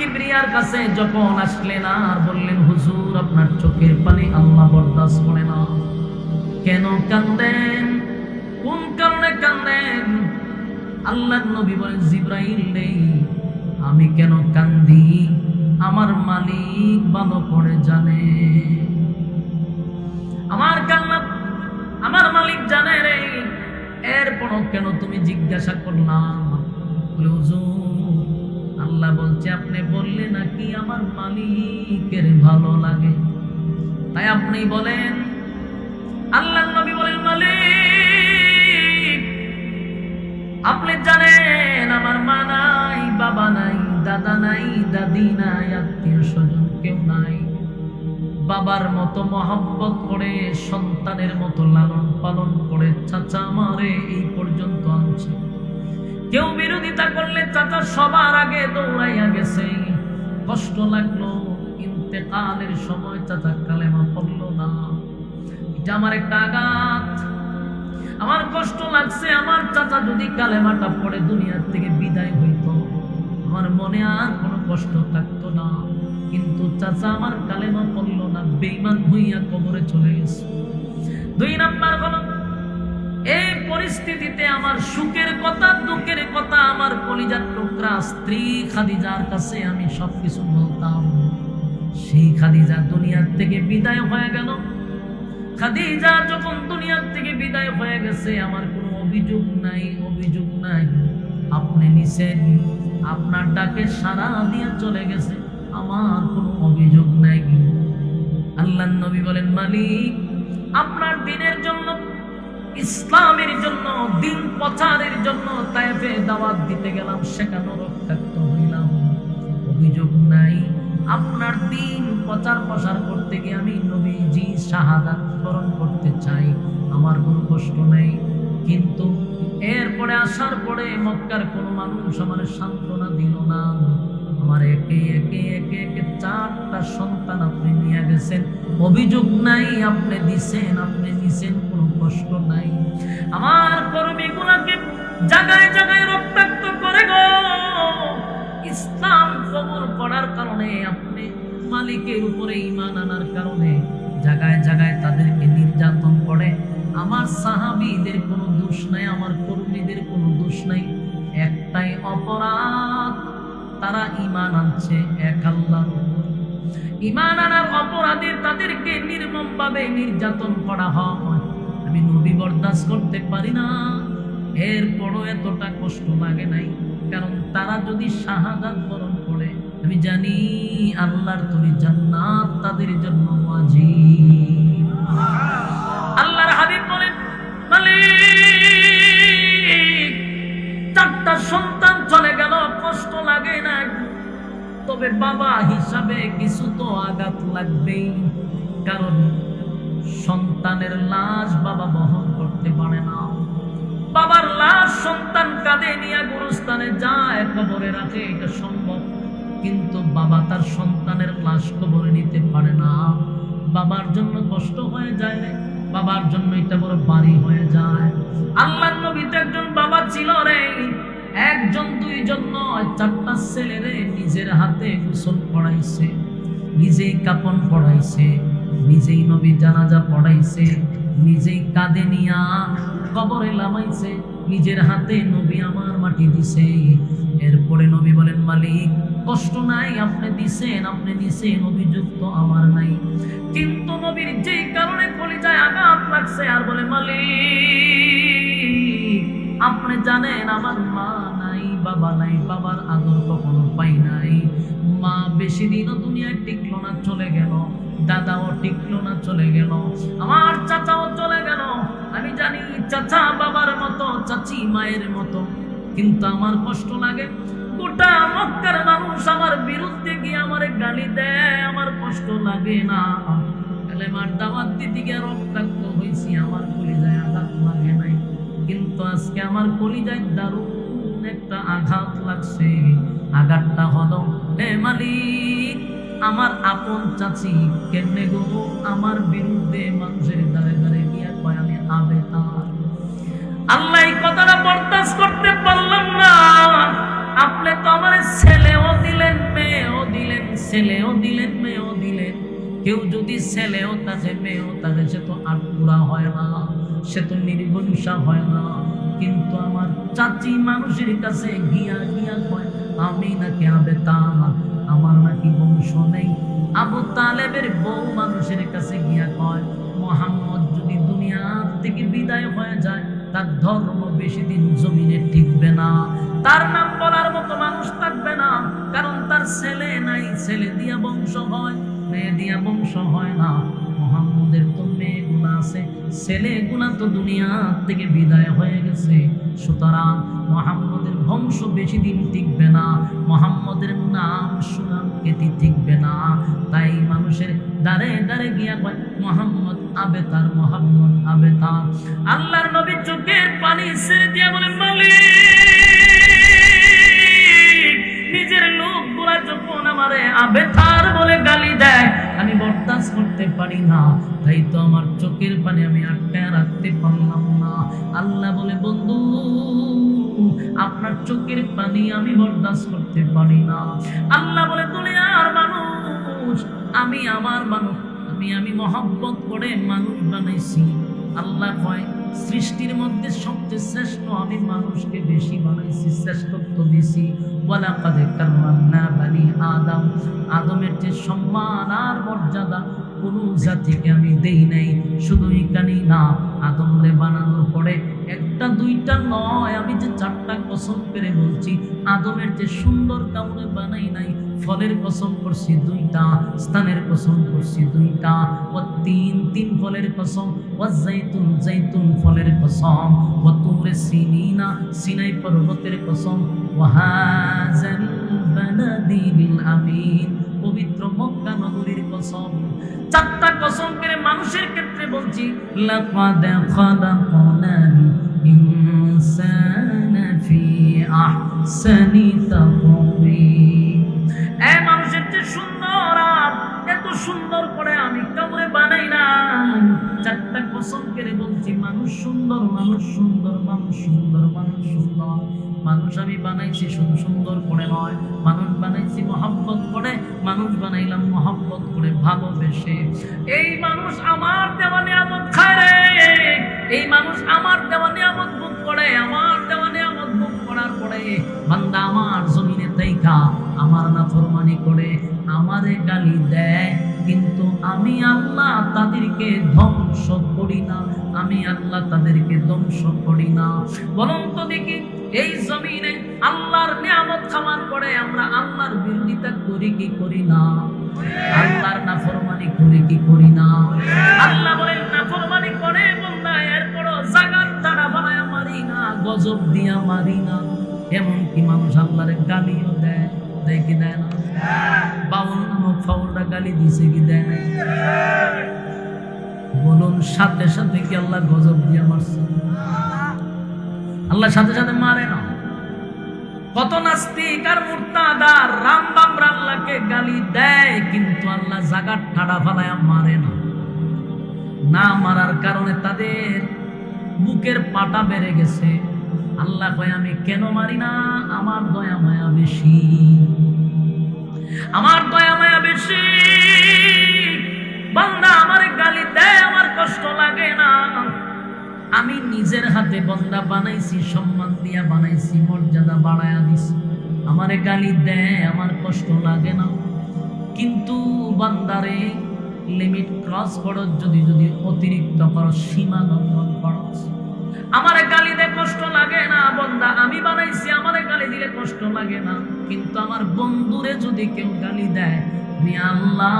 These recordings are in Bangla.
কিবরিয়ার কাছে যখন আসলেন আর বললেন, হুজুর আপনার চোখের পানি আল্লাহ বরদাস্ত করে না। কেন কাঁদেন? কোন কারণে কাঁদেন? আল্লাহর নবী বলেন, জিবরাইল নেই, আমি কেন কান্দি আমার মালিক ভালো করে জানে। আমার কান্না আমার মালিক জানে রে। এরপরও কেন তুমি জিজ্ঞাসা করলাম? বলে, হুজুর আল্লাহ বলছে আপনি বললে নাকি আমার মালিকের ভালো লাগে, তাই আপনি বলেন। আল্লাহর নবী বলেন, মালিক আপনি জানেন আমার মা নাই, বাবা নাই, দাদা নাই, দাদি নাই, আত্মীয় স্বজন কেউ নাই। বাবার মতো মহব্বত করে, সন্তানের মতো লালন পালন করে চাচা আমারে এই পর্যন্ত আনছে। কেউ বিরোধিতা করলে চাচা সবার আগে দৌড়াইয়া গেছে। কষ্ট লাগলো, ইন্তেকালের সময় চাচা কালেমা পড়ল না। এটা আমার একটা আঘাত, আমার কষ্ট লাগছে। আমার চাচা যদি কালেমাটা পড়ে দুনিয়ার থেকে বিদায় হইতো, আমার মনে আর কোনো কষ্ট থাকতো না। কিন্তু চাচা আমার কালেমা পড়ল না, বেঈমান হইয়া কবরে চলে গেছে। 2 নাম্বার হলো, এই পরিস্থিতিতে আমার সুখের কথা, দুঃখের কথা আমার কলিজার টুকরা স্ত্রী খাদিজার কাছে আমি সবকিছু বলতাম। সেই খাদিজা দুনিয়ার থেকে বিদায় হয়ে গেল। খাদিজা যখন দুনিয়ার থেকে বিদায় হয়ে গেছে, আমার কোনো অভিযোগ নাই, অভিযোগ নাই। আপনি নিছেন, আপনার ডাকে সাড়া দিয়ে চলে গেছে, আমার কোনো অভিযোগ নাই। আল্লাহর নবী বলেন, মালিক আপনার দিনের জন্য, ইসলামের জন্য, দিন প্রচারের জন্য তায়েফে দাওয়াত দিতে গেলাম, সেখানে রক্তাক্ত হইলাম, অভিযোগ নাই। আপনার দিন প্রচার প্রসার করতে গিয়ে আমি নবীজি শাহাদাত বরণ করতে চাই, আমার কোনো কষ্ট নেই। কিন্তু এরপরে আসার পরে মক্কার কোনো মানুষ আমার সান্ত্বনা দিল না। আমার একে একে একে একে 4টা সন্তান আপনি নিয়ে গেছেন, অভিযোগ নাই। আপনি দিছেন, আপনি নিছেন, কোনো কষ্ট নাই। আমার কর্মীগুলোকে জায়গায় জায়গায় রক্তাক্ত করে গো। ইসলাম কবুল করার কারণে, আপনি মালিকের উপরে ঈমান আনার কারণে জায়গায় জায়গায় তাদেরকে নির্যাতন করে। আমার সাহাবীদের কোনো দোষ নাই, আমার কর্মীদের কোনো দোষ নাই। একটাই অপরাধ, তারা ঈমান আনছে এক আল্লাহর উপর। ঈমান আনার অপরাধে তাদেরকে নির্মমভাবে নির্যাতন করা হয়। আমি নবী বরদাস্ত করতে পারি না। এরপরও এতটা কষ্ট লাগে নাই, কারণ তারা যদি শাহাদাত বরণ করে, আমি জানি আল্লাহর তৈরি জান্নাত তাদের জন্য ওয়াজিব। আল্লাহর হাবিব বলেন, মালিক 4টা সন্তান চলে গেল, কষ্ট লাগে না, তবে বাবা হিসাবে কিছু তো আঘাত লাগবেই। কারণ সন্তানের লাশ বাবা বহন করতে পারে না। বাবার লাশ সন্তান কাঁধে নিয়ে গুরুস্থানে যায়, কবরে রাখে, এটা সম্ভব। কিন্তু বাবা তার সন্তানের লাশ কবরে নিতে পারে না। বাবার জন্য কষ্ট হয়ে যায় রে, বাবার জন্য এটা বড় বাড়ি হয়ে যায়। আল্লাহর নবী তো একজন বাবা ছিল রে, 1 জন 2 জন নয়, 4টা ছেলেরে নিজের হাতে গোসল পড়াইছে, নিজেই কাপন পড়াইছে, নিজেই নবী জানাজা পড়াইছে, নিজেই কাঁধে নিয়া কবরে লামাইছে, নিজের হাতে নবী আমার মাটি দিছে। এরপরে নবী বলেন, মালিক কষ্ট নাই, আপনি দিছেন, আপনি নিছেন, অভিযোগ তো আমার নাই। কিন্তু নবীর যেই কারণে কলিজায় আঘাত লাগছে, আর বলে, মালিক আপনি জানেন আমার মা নাই, বাবা নাই, বাবার আদর কখনো পাই নাই। মা বেশি দিনও দুনিয়ায় টিকলো না, চলে গেল। দাদাও টিকলো না, চলে গেল। আমার চাচাও চলে গেল। আমি জানি চাচা বাবার মতো, চাচি মায়ের মতো, কিন্তু আমার কষ্ট লাগে। গোটা মক্কার মানুষ আমার বিরুদ্ধে গিয়ে আমারে গালি দেয়, আমার কষ্ট লাগে না। কালেমার দাওয়াত দিতে গিয়ে রক্তাক্ত হয়েছি, আমার কলিজায় আঘাত লাগে নাই। কিন্তু আজকে আমার কলিজায় দারুণ একটা আঘাত লাগছে। আঘাতটা হলো, হে মালিক আমার আপন চাচি কেমনে গো আমার বিরুদ্ধে মানুষের দ্বারে দ্বারে গিয়া কয় আমি আবেতার। আল্লাহ এই কথাটা বরদাস্ত করতে পারলাম না। আপনি তো আমার ছেলেও দিলেন, মেয়েও ছেলেও দিলেন মেয়েও দিলেন। কেউ যদি ছেলেও থাকে মেয়েও থাকে সে তো আটপুরা হয় না, সে তো নির্বংশা হয় না। কিন্তু আমার চাচি মানুষের কাছে গিয়া গিয়া কয় আমি নাকি আবেতা, আমার নাকি বংশ নেই। আবু তালেবের বউ মানুষের কাছে গিয়া কয় মুহাম্মদ যদি দুনিয়া থেকে বিদায় হয়ে যায় তার ধর্ম বেশি দিন জমিনে টিকবে না, তার নাম বলার মতো মানুষ থাকবে না, কারণ তার ছেলে নাই, ছেলে দিয়া বংশ হয়, মেয়ে দিয়া বংশ হয় না। মুহাম্মদের তো মেয়েগুলা আছে, ছেলেগুলা তো দুনিয়া থেকে বিদায় হয়ে গেছে, সুতরাং মুহাম্মদের বংশ বেশি দিন টিকবে না, মুহাম্মদের নাম সুনাম খ্যাতি টিকবে না। তাই মানুষের দাঁড়ে দাঁড়ে গিয়া কয় মুহাম্মদ আবেতার, মুহাম্মদ আবেতার। আল্লাহর নবী চোখের পানি ছেড়ে দিয়া বলেন মালিক, নিজের লোকগুলা যখন আমারে আবেতার বলে গালি দেয় আমি বরদাস্ত করতে পারি না, তাই তো আমার চোখের পানি আমি আটকায় রাখতে পারলাম না। আল্লাহ বলে বন্ধু আপনার চোখের পানি আমি বরদাস্ত করতে পারি না। আল্লাহ বলে দুনিয়ার মানুষ আমি আমার মানুষ, আমি মহব্বত করে মানুষ বানাইছি। আল্লাহ কয় সৃষ্টির মধ্যে সবচেয়ে শ্রেষ্ঠ আমি মানুষকে বেশি বানাইছি, শ্রেষ্ঠত্ব দিছি। ওয়ালাকাদ কাররামনা বানি আদম, আদমের যে সম্মান আর মর্যাদা কোন জাতিকে আমি দেই নাই। শুধু এখানেই না, আদমরে বানানোর পরে একটা দুইটা নয়, আমি যে চারটা কসম করে বলছি, আদমের যে সুন্দর কামড়ে বানাই নাই, ফলের কসম করছি দুইটা, স্থানের কসম করছি দুইটা, ও তিন ফলের কসম, ও জাইতুন জাইতুন ফলের কসম, ও তুরে সিনিনা সিনাই পর্বতের কসম, ও হাযাল বালাদিল আমিন পবিত্র মক্কা নগরীর কসম। চারটা কসম করে মানুষের ক্ষেত্রে বলছি, লাকাদ খালাকনাল ইনসানা ফি আহসানি তাকওয়িম। মানুষের যে সুন্দর আর এত সুন্দর করে আমি কাউরে বানাই না। চারটা কসম করে বলছি মানুষ সুন্দর, মানুষ সুন্দর, মানুষ সুন্দর, মানুষ সুন্দর। মানুষ আমি বানাইছি শুধু সুন্দর করে নয়, মানুষ বানাইছি মহব্বত করে, মানুষ বানাইলাম মহব্বত করে ভালোবেসে। এই মানুষ আমার দেওয়া নিয়ামত খায় রে, এই মানুষ আমার দেওয়া নিয়ামত ভোগ করে, আমার দেওয়া নিয়ামত ভোগ করার পরে বান্দা আমার জমিনে তাইকা আমার নাফরমানি করে, আমারে গালি দেয়, কিন্তু আমি আল্লাহ তাদেরকে ধ্বংস করি না, আমি আল্লাহ তাদেরকে ধ্বংস করি না। বলুন তো দেখি, এই জমিনে আল্লাহর নিয়ামত খাওয়ার পরে আমরা আল্লাহর বিরোধিতা করি কি করি না? আল্লাহর নাফরমানি করি কি করি না? আল্লাহ বলেন নাফরমানি করে বান্দা, এরপরও জাগাত তারা বানায় মারি না, গজব দিয়া মারি না। এমন কি মানুষ আল্লাহর গালিও দেয়, দেয় কি দেয় না? বাউল নামক ফাউলরা গালি দিছে কি দেয় না? বলুন সাথে সাথে কি আল্লাহ গজব দিয়া মারছে? আল্লাহ সাথে সাথে মারে না। কত নাস্তিক আর মুরতাদ আর রামবামরা আল্লাহকে গালি দেয়, কিন্তু আল্লাহ জাগাত ঠাড়া ফালায় মারে না। না মারার কারণে তাদের বুকের পাটা বেড়ে গেছে। আল্লাহ কয় আমি কেন মারি না? আমার দয়া মায়া বেশি, আমার দয়া মায়া বেশি। বান্দা আমারে গালি দেয়, আমার কষ্ট লাগে না। আমি নিজের হাতে বান্দা বানাইছি, সম্মান দিয়া বানাইছি, মর্যাদা বাড়ায়া দিছি। আমারে গালি দেয়, আমার কষ্ট লাগে না। কিন্তু বান্দারে লিমিট ক্রস করো, যদি অতিরিক্ত করো, সীমা লঙ্ঘন করো, আমারে গালি দিয়ে কষ্ট লাগে না। বান্দা আমি বানাইছি, আমারে গালি দিলে কষ্ট লাগে না। কিন্তু আমার বন্ধুরে যদি কেউ গালি দেয়, আমি আল্লাহ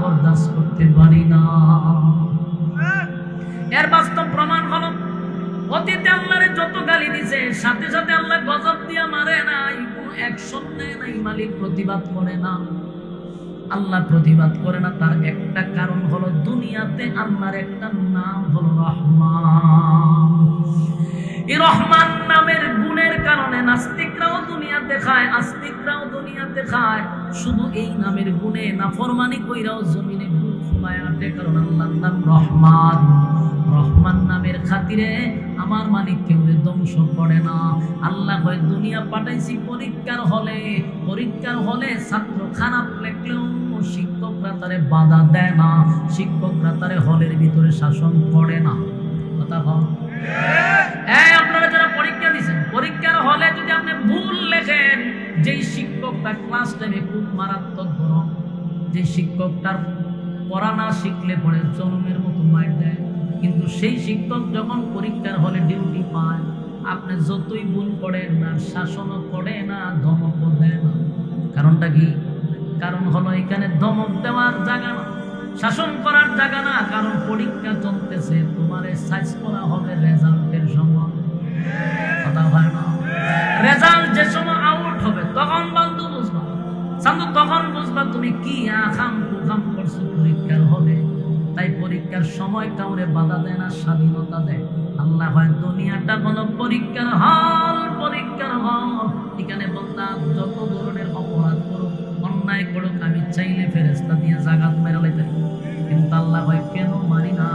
বরদাস্ত করতে পারি না। এর বাস্তব প্রমাণ হলো, অতীতে আল্লাহরে যত গালি দিছে, সাথে সাথে আল্লাহ গজব দিয়া মারে নাই, কোনো অ্যাকশন নেয় নাই, মালিক প্রতিবাদ করে না। আল্লাহ প্রতিবাদ করে না, তার একটা কারণ হলো দুনিয়াতে আল্লাহর একটা নাম হলো রহমান। এই রহমান নামের গুণের কারণে নাস্তিকরাও দুনিয়াতে খায়, আস্তিকরাও দুনিয়াতে খায়। শুধু এই নামের গুণে নাফরমানি কইরাও জমিনে বুক ফুলায় আটে, কারণ আল্লাহর নাম রহমান। রহমান নামের খাতিরে আমার মালিক কেউ ধ্বংস করে না। আল্লাহ কয় দুনিয়া পাঠাইছি পরীক্ষার হলে ছাত্র খারাপ লেখলেও শিক্ষকরা তারে বাধা দেয় না, শিক্ষকরা তারে হলের ভিতরে শাসন করে না। কথা বল। আপনারা যারা পরীক্ষা দিচ্ছেন, পরীক্ষার হলে যদি আপনি ভুল লেখেন, যেই শিক্ষকটা ক্লাস টাইমে খুব মারাত্মক গরম, যে শিক্ষকটার পড়া না শিখলে পরে জন্মের মতো মাইর দেয়, কিন্তু সেই শিক্ষক যখন পরীক্ষার হলে ডিউটি পায়, আপনি যতই ভুল করেন না, শাসনও করে না, ধমকও দেয় না। কারণটা কি? কারণ হলো এখানে ধমক দেওয়ার জায়গা না, শাসন করার জায়গা না। কারণ পরীক্ষা চলতেছে, তোমার সাইজ করা হবে রেজাল্টের সময়। কথা হয় না? রেজাল্ট যে সময় আউট হবে তখন বন্ধু বুঝবা, সান্ধু তখন বুঝবা তুমি কি আখাম কুখাম করছো পরীক্ষার হলে। তাই পরীক্ষার সময় কাউরে বাধা দেয় না, স্বাধীনতা দেয়। আল্লাহ হয় দুনিয়াটা কোনো পরীক্ষার হল, পরীক্ষার হল। এখানে বন্দা যত ধরনের অপরাধ করুক, অন্যায় করুক, আমি চাইলে ফেরেশতা দিয়ে জাগাত মেরা লাইতে, কিন্তু আল্লাহ হয় কেন মারি না?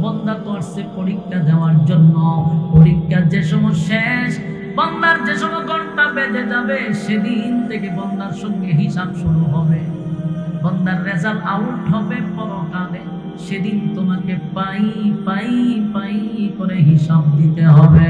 বন্দা তো আসছে পরীক্ষা দেওয়ার জন্য। পরীক্ষা যে সময় শেষ, বন্দার যে সময় ঘন্টা বেজে যাবে, সেদিন থেকে বন্দার সঙ্গে হিসাব শুরু হবে। বন্দার রেজাল্ট আউট হবে পরকালে, সেদিন তোমাকে পাই পাই পাই করে হিসাব দিতে হবে।